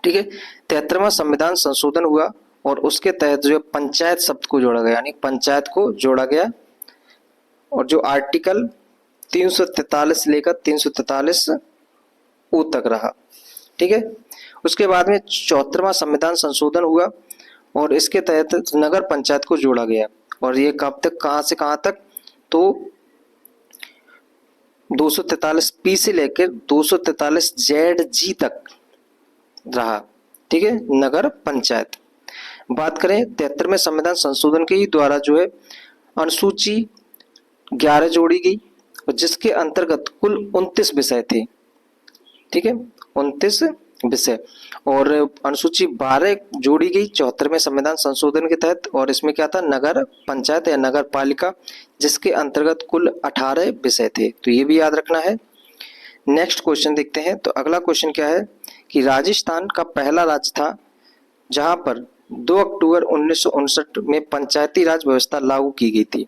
ठीक है, 73वां संविधान संशोधन हुआ और उसके तहत जो पंचायत शब्द को जोड़ा गया, यानी पंचायत को जोड़ा गया, और जो आर्टिकल 343 लेकर 343 ओ तक रहा। ठीक है, उसके बाद में 74वां संविधान संशोधन हुआ और इसके तहत नगर पंचायत को जोड़ा गया, और ये कब तक, कहां से कहां तक? तो 243 पी से लेकर 243 ZG तक रहा। ठीक है, नगर पंचायत। बात करें 73वें संविधान संशोधन के द्वारा जो है अनुसूची 11 जोड़ी गई और जिसके अंतर्गत कुल 29 विषय थे। ठीक है, 29 विषय, और अनुसूची 12 जोड़ी गई 74वें संविधान संशोधन के तहत, और इसमें क्या था? नगर पंचायत या नगर पालिका, जिसके अंतर्गत कुल 18 विषय थे। तो ये भी याद रखना है। नेक्स्ट क्वेश्चन देखते हैं। तो अगला क्वेश्चन क्या है कि राजस्थान का पहला राज्य था जहां पर 2 अक्टूबर 1959 में पंचायती राज व्यवस्था लागू की गई थी।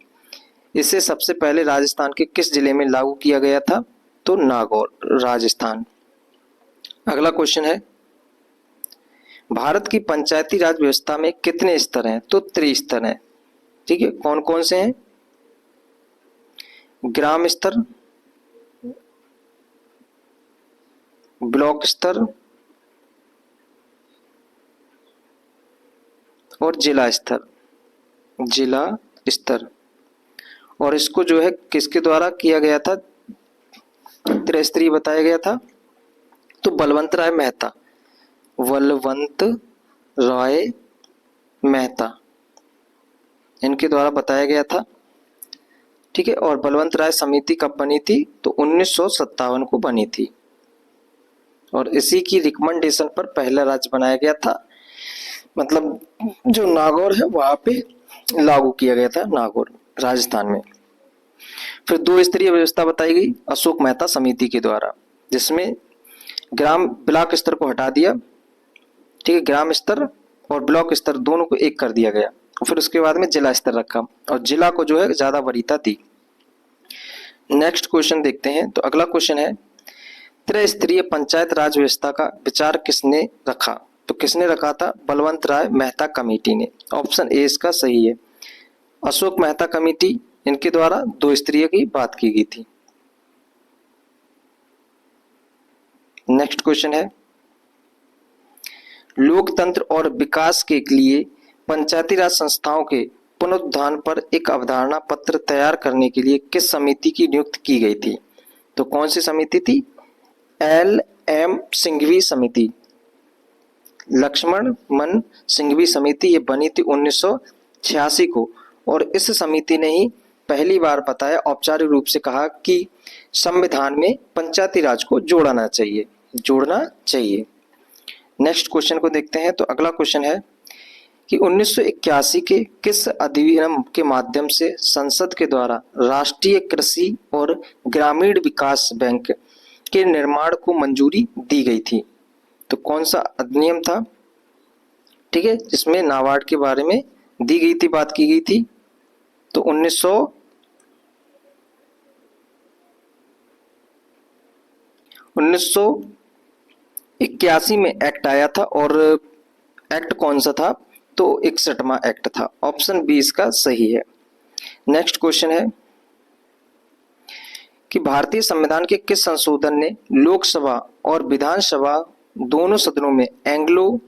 इसे सबसे पहले राजस्थान के किस जिले में लागू किया गया था? तो नागौर, राजस्थान। अगला क्वेश्चन है, भारत की पंचायती राज व्यवस्था में कितने स्तर हैं? तो 3 स्तर हैं। ठीक है, कौन कौन से हैं? ग्राम स्तर, ब्लॉक स्तर और जिला स्तर। जिला स्तर, और इसको जो है किसके द्वारा किया गया था? त्रिस्तरीय बताया गया था। तो बलवंत राय मेहता, बलवंत राय मेहता, इनके द्वारा बताया गया था। ठीक है, और बलवंत राय समिति कब बनी थी? तो 1957 को बनी थी, और इसी की रिकमेंडेशन पर पहला राज्य बनाया गया था, मतलब जो नागौर है वहां पे लागू किया गया था, नागौर, राजस्थान में। फिर 2 स्तरीय व्यवस्था बताई गई अशोक मेहता समिति के द्वारा, जिसमें ग्राम ब्लॉक स्तर को हटा दिया। ठीक है, ग्राम स्तर और ब्लॉक स्तर दोनों को एक कर दिया गया, और फिर उसके बाद में जिला स्तर रखा, और जिला को जो है ज्यादा वरीयता दी। नेक्स्ट क्वेश्चन देखते हैं। तो अगला क्वेश्चन है, त्रिस्तरीय पंचायत राज व्यवस्था का विचार किसने रखा? तो किसने रखा था? बलवंत राय मेहता कमेटी ने। ऑप्शन ए इसका सही है। अशोक मेहता कमेटी, इनके द्वारा 2 स्तरीय की बात की गई थी। नेक्स्ट क्वेश्चन है, लोकतंत्र और विकास के लिए पंचायती राज संस्थाओं के पुनरुत्थान पर एक अवधारणा पत्र तैयार करने के लिए किस समिति की नियुक्ति की गई थी? तो कौन सी समिति थी? LM सिंघवी समिति, लक्ष्मण मन सिंघवी समिति। ये बनी थी 1986 को, और इस समिति ने ही पहली बार बताया, औपचारिक रूप से कहा कि संविधान में पंचायती राज को जोड़ना चाहिए। नेक्स्ट क्वेश्चन को देखते हैं। तो अगला क्वेश्चन है कि 1981 के किस अधिनियम के माध्यम से संसद के द्वारा राष्ट्रीय कृषि और ग्रामीण विकास बैंक के निर्माण को मंजूरी दी गई थी? तो कौन सा अधिनियम था, ठीक है, जिसमें नाबार्ड के बारे में दी गई थी, बात की गई थी? तो 1981 में एक्ट आया था, और एक्ट कौन सा था? तो 61वां एक्ट था। ऑप्शन बी इसका सही है। नेक्स्ट क्वेश्चन है कि भारतीय संविधान के किस संशोधन ने लोकसभा और विधानसभा दोनों सदनों में एंग्लो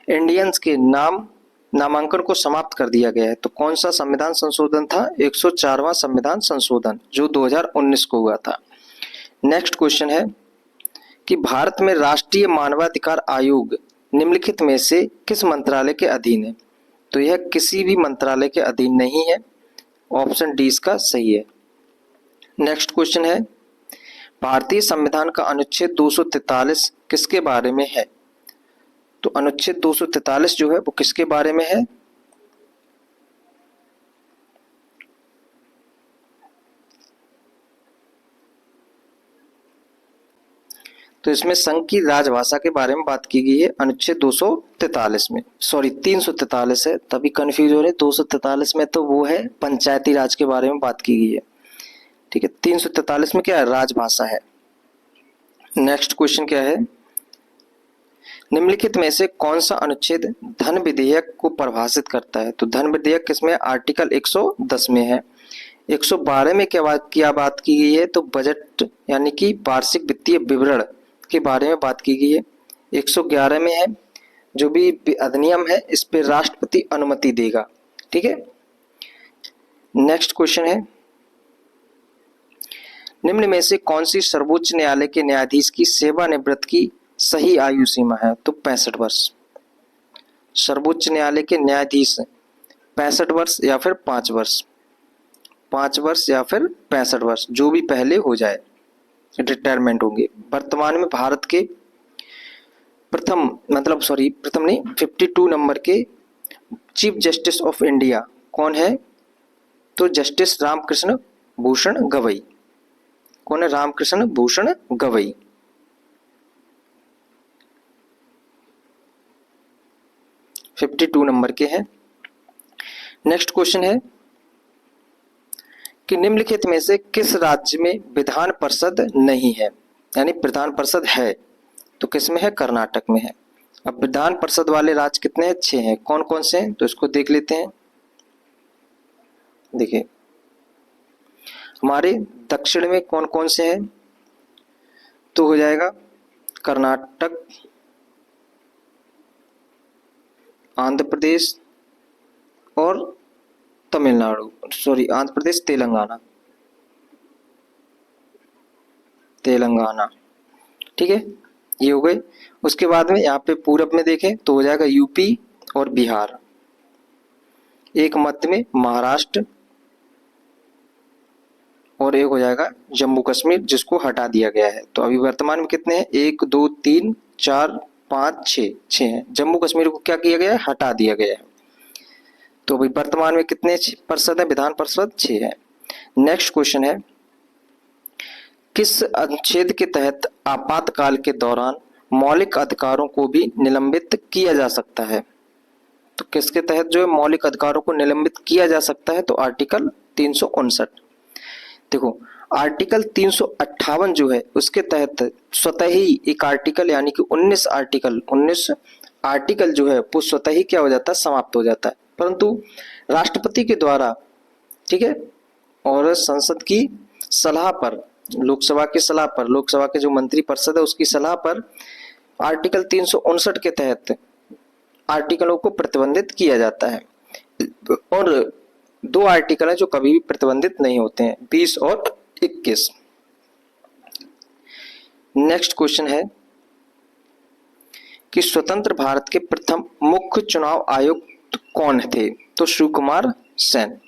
इंडियंस के नामांकन को समाप्त कर दिया गया है? तो कौन सा संविधान संशोधन था? 104वां संविधान संशोधन, जो 2019 को हुआ था। नेक्स्ट क्वेश्चन है कि भारत में राष्ट्रीय मानवाधिकार आयोग निम्नलिखित में से किस मंत्रालय के अधीन है? तो यह किसी भी मंत्रालय के अधीन नहीं है। ऑप्शन डी इसका सही है। नेक्स्ट क्वेश्चन है, भारतीय संविधान का अनुच्छेद 243 किसके बारे में है? तो अनुच्छेद 243 जो है वो किसके बारे में है? तो इसमें संघ की राजभाषा के बारे में बात की गई है अनुच्छेद 243 में। सॉरी, 343 है, तभी कंफ्यूज हो रहे। 243 में तो वो है पंचायती राज के बारे में बात की गई है, ठीक है। 343 में क्या है? राजभाषा है। नेक्स्ट क्वेश्चन क्या है, निम्नलिखित में से कौन सा अनुच्छेद धन विधेयक को परिभाषित करता है? तो धन विधेयक किसमें? आर्टिकल 110 में है। 112 में क्या बात की गई है? तो बजट यानी कि वार्षिक वित्तीय विवरण के बारे में बात की गई है। 111 में है, जो भी अधिनियम है इस पे राष्ट्रपति अनुमति देगा, ठीक है। नेक्स्ट क्वेश्चन है, निम्न में से कौन सी सर्वोच्च न्यायालय के न्यायाधीश की सेवानिवृत्त की सही आयु सीमा है? तो 65 वर्ष। सर्वोच्च न्यायालय के न्यायाधीश 65 वर्ष या फिर 5 वर्ष, 5 वर्ष या फिर 65 वर्ष, जो भी पहले हो जाए रिटायरमेंट होंगे। वर्तमान में भारत के प्रथम 52 नंबर के चीफ जस्टिस ऑफ इंडिया कौन है? तो जस्टिस रामकृष्ण भूषण गवई। कौन है? रामकृष्ण भूषण गवई। फिफ्टी 52 नंबर के हैं। नेक्स्ट क्वेश्चन है कि निम्नलिखित में से किस राज्य में विधान परिषद नहीं है? यानी विधान परिषद है तो किस में है? कर्नाटक में है। अब विधान परिषद वाले राज्य कितने हैं? 6 हैं। कौन कौन से हैं? तो इसको देख लेते हैं। देखिए हमारे दक्षिण में कौन कौन से हैं? तो हो जाएगा कर्नाटक, आंध्र प्रदेश और तमिलनाडु, सॉरी आंध्र प्रदेश, तेलंगाना, ठीक है, ये हो गए। उसके बाद में यहाँ पे पूरब में देखें तो हो जाएगा यूपी और बिहार, एक मध्य में महाराष्ट्र, और एक हो जाएगा जम्मू कश्मीर, जिसको हटा दिया गया है। तो अभी वर्तमान में कितने हैं? 1 2 3 4 5 6 हैं। जम्मू कश्मीर को क्या किया गया है? हटा दिया गया है। तो अभी वर्तमान में कितने परिषद है? विधान परिषद 6 है। नेक्स्ट क्वेश्चन है, किस अनुच्छेद के तहत आपातकाल के दौरान मौलिक अधिकारों को भी निलंबित किया जा सकता है? तो किसके तहत जो है मौलिक अधिकारों को निलंबित किया जा सकता है? तो आर्टिकल 359। देखो आर्टिकल 358 जो है उसके तहत स्वतः ही एक आर्टिकल यानी कि 19 आर्टिकल जो है वो स्वतः ही क्या हो जाता है? समाप्त हो जाता है। परंतु राष्ट्रपति के द्वारा, ठीक है, और संसद की सलाह पर, लोकसभा की सलाह पर, लोकसभा के जो मंत्री परिषद है उसकी सलाह पर आर्टिकल 359 के तहत आर्टिकलों को प्रतिबंधित किया जाता है, और 2 आर्टिकल हैं जो कभी भी प्रतिबंधित नहीं होते हैं, 20 और 21। नेक्स्ट क्वेश्चन है कि स्वतंत्र भारत के प्रथम मुख्य चुनाव आयुक्त कौन थे? तो शिवकुमार सेन।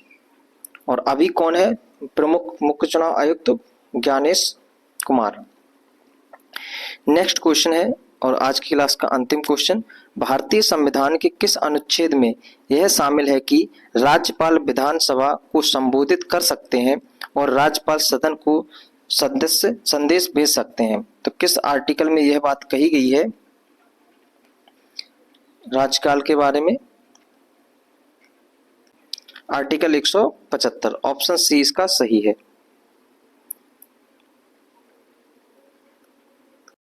और अभी कौन है प्रमुख मुख्य चुनाव आयुक्त? ज्ञानेश कुमार। नेक्स्ट क्वेश्चन है और आज की क्लास का अंतिम क्वेश्चन, भारतीय संविधान के किस अनुच्छेद में यह शामिल है कि राज्यपाल विधानसभा को संबोधित कर सकते हैं और राज्यपाल सदन को सदस्य संदेश भेज सकते हैं? तो किस आर्टिकल में यह बात कही गई है राज्यपाल के बारे में? आर्टिकल 175। ऑप्शन सी इसका सही है।